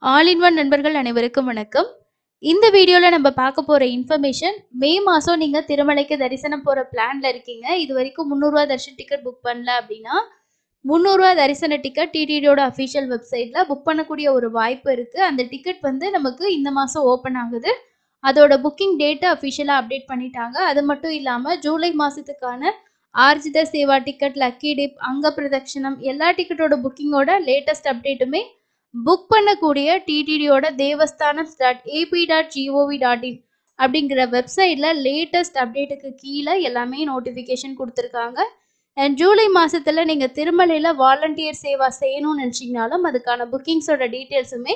All in one நண்பர்கள் அனைவருக்கும் வணக்கம். இந்த வீடியோல நம்ம பார்க்க போற இன்ஃபர்மேஷன், மே மாசம் நீங்க திருமலைக்கு தரிசனம் போற பிளான்ல இருக்கீங்க. இது வரைக்கும் ரூ. 300 தரிசன டிக்கெட் புக் பண்ணல அப்படின்னா, ரூ. 300 தரிசன டிக்கெட் டிடிடியோட அஃபிஷியல் வெப்சைட்ல புக் பண்ணக்கூடிய ஒரு வாய்ப்பு இருக்கு. அந்த டிக்கெட் வந்து நமக்கு இந்த மாசம் ஓப்பன் ஆகுது. அதோட புக்கிங் டேட் அஃபிஷியலா அப்டேட் பண்ணிட்டாங்க. அது மட்டும் இல்லாம ஜூலை மாசத்துக்கான Arjitha Seva ticket, lucky dip, அங்க பிரதட்சணம் எல்லா டிக்கெட்டோட புக்கிங்கோட லேட்டஸ்ட் அப்டேட்டுமே புக் பண்ணக்கூடிய டிடிடியோட devasthanam.ap.gov.in அப்படிங்கிற வெப்சைட்ல லேட்டஸ்ட் அப்டேட்டுக்கு கீழே எல்லாமே நோட்டிஃபிகேஷன் கொடுத்துருக்காங்க. அண்ட் ஜூலை மாசத்துல நீங்க திருமலையில வாலண்டியர் சேவா செய்யணும்னு நினைச்சீங்கனாலும் அதுக்கான புக்கிங்ஸோட டீட்டெயில்ஸுமே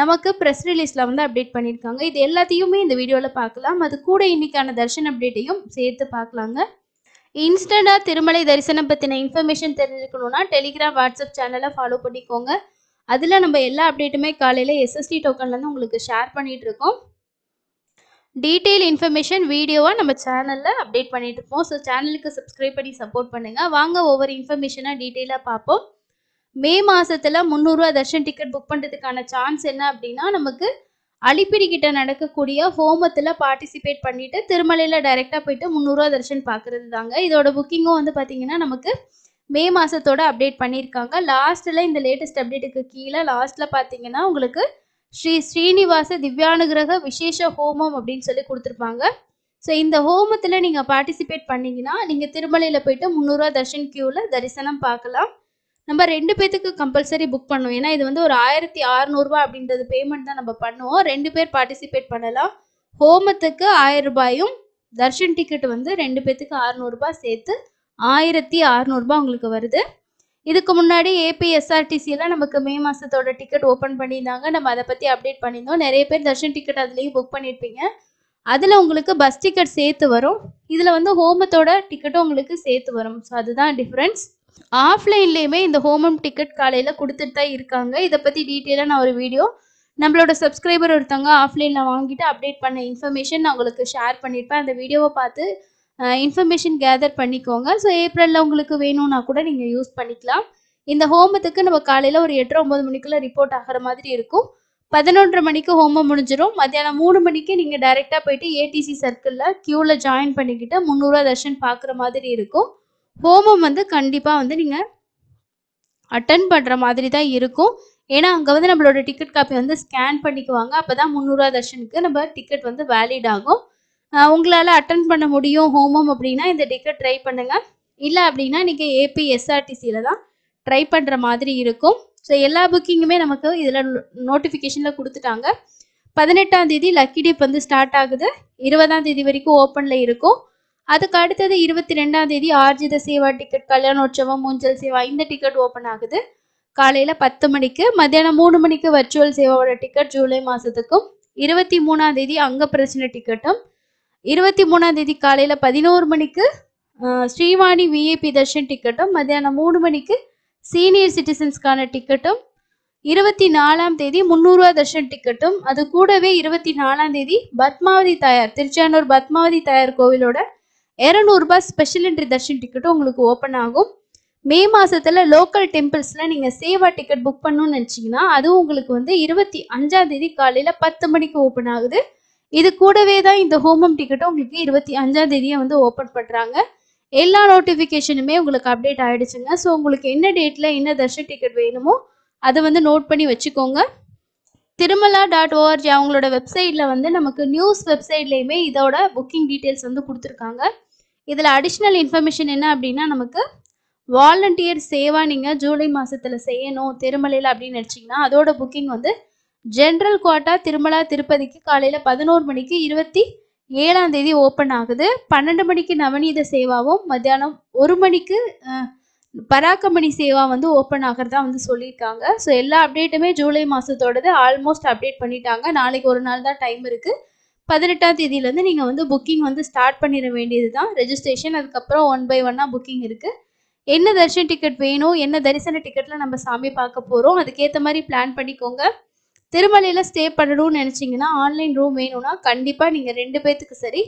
நமக்கு ப்ரெஸ் ரிலீஸ்ல வந்து அப்டேட் பண்ணியிருக்காங்க. இது எல்லாத்தையுமே இந்த வீடியோவில் பார்க்கலாம். அது கூட இன்னைக்கான தர்ஷன் அப்டேட்டையும் சேர்த்து பார்க்கலாங்க. இன்ஸ்டண்டா திருமலை தரிசனம் பற்றின இன்ஃபர்மேஷன் தெரிஞ்சுக்கணுன்னா டெலிகிராம், வாட்ஸ்அப் சேனலை ஃபாலோ பண்ணிக்கோங்க. அதில் நம்ம எல்லா அப்டேட்டுமே காலையில் எஸ்எஸ்டி டோக்கன்லேருந்து உங்களுக்கு ஷேர் பண்ணிட்டு இருக்கோம். டீட்டெயில் இன்ஃபர்மேஷன் வீடியோவாக நம்ம சேனலில் அப்டேட் பண்ணிட்டு இருப்போம். ஸோ சேனலுக்கு சப்ஸ்கிரைப் பண்ணி சப்போர்ட் பண்ணுங்கள். வாங்க ஒவ்வொரு இன்ஃபர்மேஷனாக டீட்டெயிலாக பார்ப்போம். மே மாதத்தில் ரூ. 300 தர்ஷன் டிக்கெட் புக் பண்ணுறதுக்கான சான்ஸ் என்ன அப்படின்னா, நமக்கு அலிப்பிரி கிட்ட நடக்கக்கூடிய ஹோமத்தில் பார்ட்டிசிபேட் பண்ணிட்டு திருமலையில் டைரெக்டாக போயிட்டு ரூ. 300 தர்ஷன் பார்க்குறது தாங்க. இதோட புக்கிங்கும் வந்து பார்த்திங்கன்னா நமக்கு மே மாதத்தோட அப்டேட் பண்ணியிருக்காங்க. லாஸ்ட்டில் இந்த லேட்டஸ்ட் அப்டேட்டுக்கு கீழே லாஸ்ட்டில் பார்த்தீங்கன்னா உங்களுக்கு ஸ்ரீனிவாச திவ்யானுகிரக விசேஷ ஹோமம் அப்படின்னு சொல்லி கொடுத்துருப்பாங்க. ஸோ இந்த ஹோமத்தில் நீங்கள் பார்ட்டிசிபேட் பண்ணிங்கன்னா நீங்கள் திருமலையில் போயிட்டு ரூ. 300 தர்ஷன் க்யூவில் தரிசனம் பார்க்கலாம். நம்ம 2 பேத்துக்கு கம்பல்சரி புக் பண்ணுவோம். ஏன்னா இது வந்து ஒரு 1600 அப்படின்றது பேமெண்ட் தான் நம்ம பண்ணுவோம். 2 பேர் பார்ட்டிசிபேட் பண்ணலாம். ஹோமத்துக்கு 1000 ரூபாயும், தர்ஷன் டிக்கெட் வந்து 2 பேத்துக்கு 600 சேர்த்து 1600 உங்களுக்கு வருது. இதுக்கு முன்னாடி ஏபிஎஸ்ஆர்டிசியில் நமக்கு மே மாதத்தோட டிக்கெட் ஓப்பன் பண்ணியிருந்தாங்க. நம்ம அதை பற்றி அப்டேட் பண்ணியிருந்தோம். நிறைய பேர் தர்ஷன் டிக்கெட் அதுலேயும் புக் பண்ணியிருப்பீங்க. அதில் உங்களுக்கு பஸ் டிக்கெட் சேர்த்து வரும். இதில் வந்து ஹோமத்தோட டிக்கெட்டும் உங்களுக்கு சேர்த்து வரும். ஸோ அதுதான் டிஃப்ரென்ஸ். ஆஃப்லைன்லேயுமே இந்த ஹோமம் டிக்கெட் காலையில் கொடுத்துட்டு தான் இருக்காங்க. இதை பற்றி டீட்டெயிலாக நான் ஒரு வீடியோ நம்மளோட சப்ஸ்கிரைபர் ஒருத்தவங்க ஆஃப்லைனில் வாங்கிட்டு அப்டேட் பண்ண இன்ஃபர்மேஷன் நான் உங்களுக்கு ஷேர் பண்ணியிருப்பேன். அந்த வீடியோவை பார்த்து இன்ஃபர்மேஷன் கேதர் பண்ணிக்கோங்க. ஸோ ஏப்ரலில் உங்களுக்கு வேணும்னா கூட நீங்கள் யூஸ் பண்ணிக்கலாம். இந்த ஹோமத்துக்கு நம்ம காலையில் ஒரு 8-9 மணிக்குள்ளே ரிப்போர்ட் ஆகிற மாதிரி இருக்கும். 11:30 மணிக்கு ஹோமம் முடிஞ்சிடும். மத்தியானம் 3 மணிக்கு நீங்கள் டைரெக்டாக போயிட்டு ஏடிசி சர்க்கிளில் க்யூவில் ஜாயின் பண்ணிக்கிட்டு 300 தர்ஷன் பார்க்குற மாதிரி இருக்கும். ஹோமம் வந்து கண்டிப்பாக வந்து நீங்கள் அட்டன் பண்ணுற மாதிரி தான் இருக்கும். ஏன்னா அங்கே வந்து நம்மளோட டிக்கெட் காப்பி வந்து ஸ்கேன் பண்ணிக்குவாங்க. அப்போ தான் 300 தர்ஷனுக்கு நம்ம டிக்கெட் வந்து வேலிட் ஆகும். உங்களால் அட்டன் பண்ண முடியும் ஹோமம் அப்படின்னா இந்த டிக்கெட் ட்ரை பண்ணுங்கள். இல்லை அப்படின்னா நீங்கள் ஏபிஎஸ்ஆர்டிசியில் தான் ட்ரை பண்ணுற மாதிரி இருக்கும். ஸோ எல்லா புக்கிங்குமே நமக்கு இதில் நோட்டிஃபிகேஷனில் கொடுத்துட்டாங்க. 18ஆம் தேதி லக்கி டிப் வந்து ஸ்டார்ட் ஆகுது. 20ஆம் தேதி வரைக்கும் ஓப்பனில் இருக்கும். அதுக்கு அடுத்தது 22ஆம் தேதி ஆர்ஜித சேவா டிக்கெட், கல்யாணோற்சவம், மூஞ்சல் சேவா இந்த டிக்கெட் ஓப்பன் ஆகுது காலையில் 10 மணிக்கு. மத்தியானம் 3 மணிக்கு வர்ச்சுவல் சேவாவோட டிக்கெட் ஜூலை மாதத்துக்கும். 23ஆம் தேதி அங்க பிரச்சனை டிக்கெட்டும். 23ஆம் தேதி காலையில் 11 மணிக்கு ஸ்ரீவாணி விஐபி தர்ஷன் டிக்கெட்டும். மத்தியானம் 3 மணிக்கு சீனியர் சிட்டிசன்ஸ்க்கான டிக்கெட்டும். 24ஆம் தேதி 300 தர்ஷன் டிக்கெட்டும். அது கூடவே 24ஆம் தேதி பத்மாவதி தாயார், திருச்சானூர் பத்மாவதி தாயார் கோவிலோட 200 ஸ்பெஷல் என்ட்ரி தர்ஷன் டிக்கெட்டும் உங்களுக்கு ஓப்பன் ஆகும். மே மாதத்தில் லோக்கல் டெம்பிள்ஸில் நீங்கள் சேவா டிக்கெட் புக் பண்ணணும்னு நினச்சிங்கன்னா அதுவும் உங்களுக்கு வந்து 25ஆம் தேதி காலையில் 10 மணிக்கு ஓப்பன் ஆகுது. இது கூடவே தான் இந்த ஹோமம் டிக்கெட்டும் உங்களுக்கு 25ஆம் தேதியை வந்து ஓப்பன் பண்ணுறாங்க. எல்லா நோட்டிஃபிகேஷனுமே உங்களுக்கு அப்டேட் ஆகிடுச்சுங்க. ஸோ உங்களுக்கு என்ன டேட்டில் என்ன தர்ஷன் டிக்கெட் வேணுமோ அதை வந்து நோட் பண்ணி வச்சுக்கோங்க. திருமலா.org அவங்களோட வெப்சைட்டில் வந்து நமக்கு நியூஸ் வெப்சைட்லேயுமே இதோட புக்கிங் டீட்டெயில்ஸ் வந்து கொடுத்துருக்காங்க. இதில் அடிஷ்னல் இன்ஃபர்மேஷன் என்ன அப்படின்னா, நமக்கு வாலண்டியர் சேவா நீங்கள் ஜூலை மாதத்தில் செய்யணும் திருமலையில் அப்படின்னு நினச்சிங்கன்னா அதோட புக்கிங் வந்து ஜென்ரல் குவாட்டா திருமலா திருப்பதிக்கு காலையில் 11 மணிக்கு 27ஆம் தேதி ஓப்பன் ஆகுது. 12 மணிக்கு நவநீத சேவாவும், மத்தியானம் 1 மணிக்கு பராக்கமணி சேவா வந்து ஓப்பன் ஆகிறதா வந்து சொல்லியிருக்காங்க. ஸோ எல்லா அப்டேட்டுமே ஜூலை மாதத்தோடது ஆல்மோஸ்ட் அப்டேட் பண்ணிட்டாங்க. நாளைக்கு ஒரு நாள் தான் டைம் இருக்குது. 18ஆம் தேதியிலேருந்து நீங்கள் வந்து புக்கிங் வந்து ஸ்டார்ட் பண்ணிட வேண்டியது தான். ரெஜிஸ்ட்ரேஷன் அதுக்கப்புறம் 1 by 1 புக்கிங் இருக்குது. என்ன தர்ஷன் டிக்கெட் வேணும், என்ன தரிசன டிக்கெட்டில் நம்ம சாமி பார்க்க போகிறோம், அதுக்கேற்ற மாதிரி பிளான் பண்ணிக்கோங்க. திருமலையில் ஸ்டே பண்ணணும்னு நினச்சிங்கன்னா ஆன்லைன் ரூம் வேணும்னா கண்டிப்பாக நீங்கள் 2 பேர்த்துக்கு சரி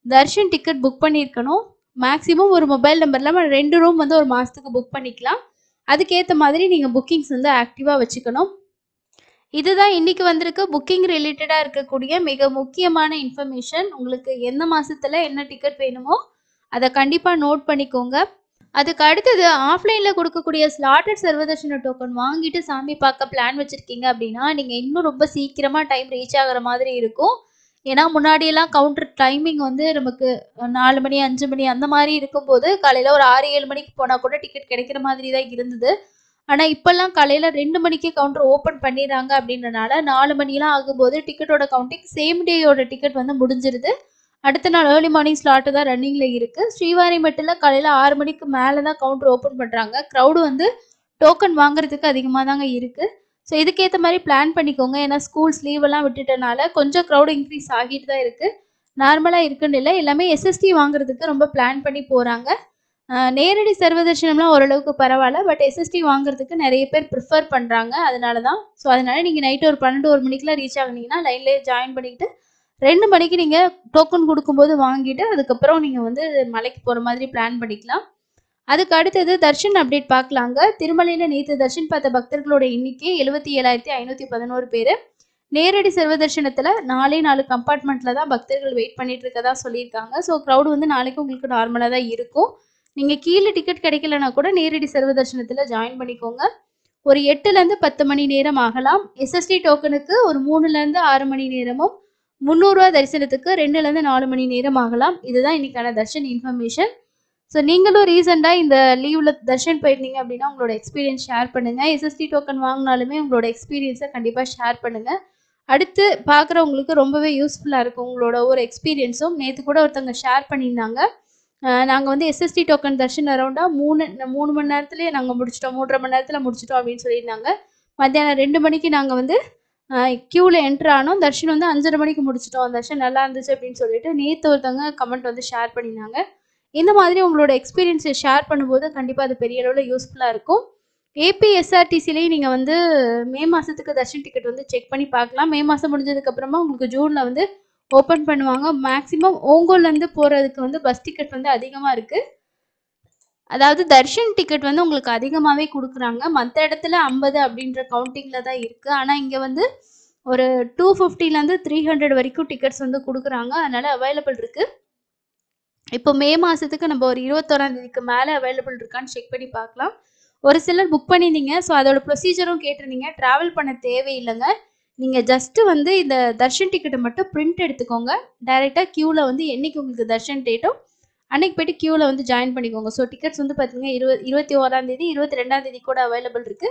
தர்ஷன் டிக்கெட் புக் பண்ணியிருக்கணும். மேக்ஸிமம் ஒரு மொபைல் நம்பரில் நம்ம 2 ரூம் வந்து ஒரு மாதத்துக்கு புக் பண்ணிக்கலாம். அதுக்கேற்ற மாதிரி நீங்கள் புக்கிங்ஸ் வந்து ஆக்டிவாக வச்சுக்கணும். இதுதான் இன்னைக்கு வந்திருக்க புக்கிங் ரிலேட்டடா இருக்கக்கூடிய மிக முக்கியமான இன்ஃபர்மேஷன். உங்களுக்கு எந்த மாசத்துல என்ன டிக்கெட் வேணுமோ அத கண்டிப்பா நோட் பண்ணிக்கோங்க. அதுக்கு அடுத்தது ஆஃப்லைன்ல குடுக்கக்கூடிய ஸ்லாட்டட் சர்வதர்ஷன டோக்கன் வாங்கிட்டு சாமி பார்க்க பிளான் வச்சிருக்கீங்க அப்படின்னா, நீங்க இன்னும் ரொம்ப சீக்கிரமா டைம் ரீச் ஆகுற மாதிரி இருக்கும். ஏன்னா முன்னாடியெல்லாம் கவுண்டர் டைமிங் வந்து நமக்கு 4 மணி, 5 மணி அந்த மாரி இருக்கும்போது, காலையில ஒரு 6, 7 மணிக்கு போனா கூட டிக்கெட் கிடைக்கிற மாதிரி தான் இருந்தது. ஆனா இப்பல்லாம் காலையில 2 மணிக்கே கவுண்டர் ஓப்பன் பண்ணிடுறாங்க அப்படின்றனால 4 மணிலாம் ஆகும்போது டிக்கெட்டோட கவுண்டிங் சேம் டேயோட டிக்கெட் வந்து முடிஞ்சிருது. அடுத்த நாள் ஏர்லி மார்னிங் ஸ்லாட் தான் ரன்னிங்ல இருக்கு. ஸ்ரீவாரிமெட்டில காலையில 6 மணிக்கு மேல தான் கவுண்டர் ஓப்பன் பண்றாங்க. கிரவுட் வந்து டோக்கன் வாங்குறதுக்கு அதிகமா தாங்க இருக்கு. ஸோ இதுக்கேத்த மாரி பிளான் பண்ணிக்கோங்க. ஏன்னா ஸ்கூல்ஸ் லீவ் எல்லாம் விட்டுட்டனால கொஞ்சம் கிரவுட் இன்க்ரீஸ் ஆகிட்டு தான் இருக்கு. நார்மலா இருக்குன்னு இல்ல. எல்லாமே எஸ்எஸ்டி வாங்குறதுக்கு ரொம்ப பிளான் பண்ணி போறாங்க. நேரடி சர்வதர்ஷனம்லாம் ஓரளவுக்கு பரவால்ல. பட் எஸ்எஸ்டி வாங்குறதுக்கு நெறைய பேர் ப்ரிஃபர் பண்றாங்க. அதனால தான். ஸோ அதனால நீங்க நைட் ஒரு 12, 1 மணிக்கெல்லாம் ரீச் ஆகுனீங்கன்னா, லைன்லயே ஜாயின் பண்ணிக்கிட்டு 2 மணிக்கு நீங்க டோக்கன் குடுக்கும்போது வாங்கிட்டு, அதுக்கப்புறம் நீங்க வந்து மலைக்கு போற மாதிரி பிளான் பண்ணிக்கலாம். அதுக்கு அடுத்தது தர்ஷன் அப்டேட் பார்க்கலாங்க. திருமலையில நேத்து தர்ஷன் பார்த்த பக்தர்களோட எண்ணிக்கை 77,511 பேரு. நேரடி சர்வதர்ஷனத்துல 4 கம்பார்ட்மெண்ட்ல தான் பக்தர்கள் வெயிட் பண்ணிட்டு இருக்கதா சொல்லியிருக்காங்க. ஸோ கிரவுட் வந்து நாளைக்கு உங்களுக்கு நார்மலா தான் இருக்கும். நீங்க கீழ டிக்கெட் கிடைக்கலனா கூட நேரடி சர்வதர்ஷனத்துல ஜாயின் பண்ணிக்கோங்க. ஒரு 8லேருந்து 10 மணி நேரம் ஆகலாம். எஸ்எஸ்டி டோக்கனுக்கு ஒரு 3லேருந்து 6 மணி நேரமும், ரூ. 300 தரிசனத்துக்கு 2லேருந்து 4 மணி நேரம் ஆகலாம். இதுதான் இன்னைக்கான தர்ஷன் இன்ஃபர்மேஷன். ஸோ நீங்களும் ரீசெண்டா இந்த லீவ்ல தர்ஷன் போயிருந்தீங்க அப்படின்னா, உங்களோட எக்ஸ்பீரியன்ஸ் ஷேர் பண்ணுங்க. எஸ்எஸ்டி டோக்கன் வாங்குனாலுமே உங்களோட எக்ஸ்பீரியன்ஸ கண்டிப்பா ஷேர் பண்ணுங்க. அடுத்து பார்க்குறவங்களுக்கு ரொம்பவே யூஸ்ஃபுல்லா இருக்கும் உங்களோட ஒரு எக்ஸ்பீரியன்ஸும். நேத்து கூட ஒருத்தவங்க ஷேர் பண்ணியிருந்தாங்க. நாங்க வந்து எஸ்எஸ்டி டோக்கன் தர்ஷன் அரௌண்டா 3 மணி நேரத்திலேயே நாங்க முடிச்சுட்டோம். 3 1/2 மணி நேரத்தில முடிச்சுட்டோம் அப்படின்னு சொல்லியிருந்தாங்க. மத்தியானம் 2 மணிக்கு நாங்க வந்து கியூல என்டர் ஆனோம். தர்ஷன் வந்து 5:30 மணிக்கு முடிச்சுட்டோம். தர்ஷன் நல்லா இருந்துச்சு அப்படின்னு சொல்லிட்டு நேத்து ஒருத்தவங்க கமெண்ட் வந்து ஷேர் பண்ணியிருந்தாங்க. இந்த மாதிரி உங்களோட எக்ஸ்பீரியன்ஸை ஷேர் பண்ணும்போது கண்டிப்பா அது பெரிய அளவுல யூஸ்ஃபுல்லா இருக்கும். ஏபிஎஸ்ஆர்டிசிலேயே நீங்க வந்து மே மாசத்துக்கு தர்ஷன் டிக்கெட் வந்து செக் பண்ணி பார்க்கலாம். மே மாசம் முடிஞ்சதுக்கு அப்புறமா உங்களுக்கு ஜூன்ல வந்து ஓப்பன் பண்ணுவாங்க. மேக்ஸிமம் ஓங்கோல்லேருந்து போறதுக்கு வந்து பஸ் டிக்கெட் வந்து அதிகமா இருக்கு. அதாவது தர்ஷன் டிக்கெட் வந்து உங்களுக்கு அதிகமாவே குடுக்குறாங்க. மத்த இடத்துல 50 அப்படின்ற கவுண்டிங்ல தான் இருக்கு. ஆனா இங்க வந்து ஒரு 250லேருந்து 300 வரைக்கும் டிக்கெட்ஸ் வந்து குடுக்குறாங்க. அதனால அவைலபிள் இருக்கு. இப்போ மே மாசத்துக்கு நம்ம ஒரு 21ஆம் தேதிக்கு மேல அவைலபிள் இருக்கான்னு செக் பண்ணி பார்க்கலாம். ஒரு சிலர் புக் பண்ணியிருந்தீங்க. ஸோ அதோட ப்ரொசீஜரும் கேட்டிருந்தீங்க. டிராவல் பண்ண தேவையில்லைங்க. நீங்க ஜஸ்ட் வந்து இந்த தர்ஷன் டிக்கெட்டை மட்டும் பிரிண்ட் எடுத்துக்கோங்க. டைரக்டா கியூல வந்து என்னைக்கு உங்களுக்கு தர்ஷன் டேட்டோ அன்னைக்கு போயிட்டு கியூல வந்து ஜாயின் பண்ணிக்கோங்க. ஸோ டிக்கெட்ஸ் வந்து பார்த்தீங்கன்னா 21ஆம் தேதி, 22ஆம் தேதி கூட அவைலபிள் இருக்கு.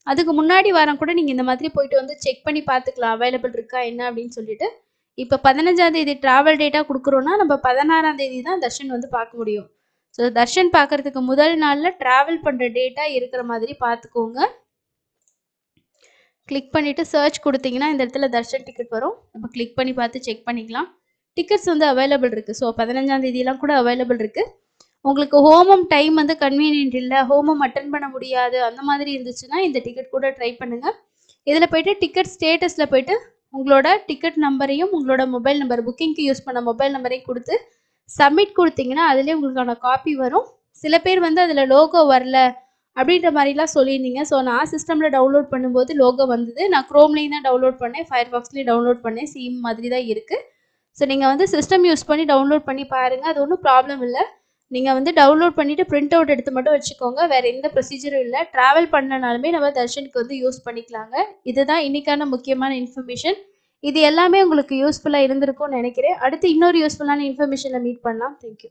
அதுக்கு முன்னாடி வாரம் கூட நீங்க இந்த மாதிரி போயிட்டு வந்து செக் பண்ணி பார்த்துக்கலாம். அவைலபிள் இருக்கா என்ன அப்படின்னு சொல்லிட்டு. இப்போ 15ஆம் தேதி டிராவல் டேட்டா குடுக்குறோம்னா, நம்ம 16ஆம் தேதி தான் தர்ஷன் வந்து பார்க்க முடியும். ஸோ தர்ஷன் பார்க்கறதுக்கு முதல் நாள்ல டிராவல் பண்ற டேட்டா இருக்கிற மாதிரி பார்த்துக்கோங்க. கிளிக் பண்ணிட்டு சர்ச் குடுத்தீங்கன்னா, இந்த இடத்துல தர்ஷன் டிக்கெட் வரும். நம்ம கிளிக் பண்ணி பார்த்து செக் பண்ணிக்கலாம். டிக்கெட்ஸ் வந்து அவைலபிள் இருக்கு. ஸோ 15ஆம் தேதிலாம் கூட அவைலபிள் இருக்கு. உங்களுக்கு ஹோமம் டைம் வந்து கன்வீனியன்ட் இல்ல, ஹோமம் அட்டெண்ட் பண்ண முடியாது அந்த மாதிரி இருந்துச்சுன்னா, இந்த டிக்கெட் கூட ட்ரை பண்ணுங்க. இதில் போயிட்டு டிக்கெட் ஸ்டேட்டஸில் போயிட்டு உங்களோட டிக்கெட் நம்பரையும் உங்களோட மொபைல் நம்பர் புக்கிங்க்கு யூஸ் பண்ண மொபைல் நம்பரையும் கொடுத்து சப்மிட் கொடுத்தீங்கன்னா அதுலேயே உங்களுக்கான காப்பி வரும். சில பேர் வந்து அதில் லோகோ வரல அப்படின்ற மாதிரிலாம் சொல்லியிருந்தீங்க. ஸோ நான் சிஸ்டமில் டவுன்லோட் பண்ணும்போது லோகோ வந்தது. நான் க்ரோம்லேயும் தான் டவுன்லோட் பண்ணேன், ஃபயர்பாக்ஸ்லேயும் டவுன்லோட் பண்ணேன். சேம் மாதிரி தான் இருக்குது. ஸோ நீங்கள் வந்து சிஸ்டம் யூஸ் பண்ணி டவுன்லோட் பண்ணி பாருங்கள். அது ஒன்றும் ப்ராப்ளம் இல்லை. நீங்கள் வந்து டவுன்லோட் பண்ணிவிட்டு பிரிண்ட் அவுட் எடுத்து மட்டும் வச்சுக்கோங்க. வேறு எந்த ப்ரொசீஜரும் இல்லை. ட்ராவல் பண்ணனாலுமே நம்ம தர்ஷனுக்கு வந்து யூஸ் பண்ணிக்கலாங்க. இதுதான் இன்றைக்கான முக்கியமான இன்ஃபர்மேஷன். இது எல்லாமே உங்களுக்கு யூஸ்ஃபுல்லாக இருந்திருக்கும்னு நினைக்கிறேன். அடுத்து இன்னொரு யூஸ்ஃபுல்லான இன்ஃபர்மேஷனில் மீட் பண்ணலாம். தேங்க்யூ.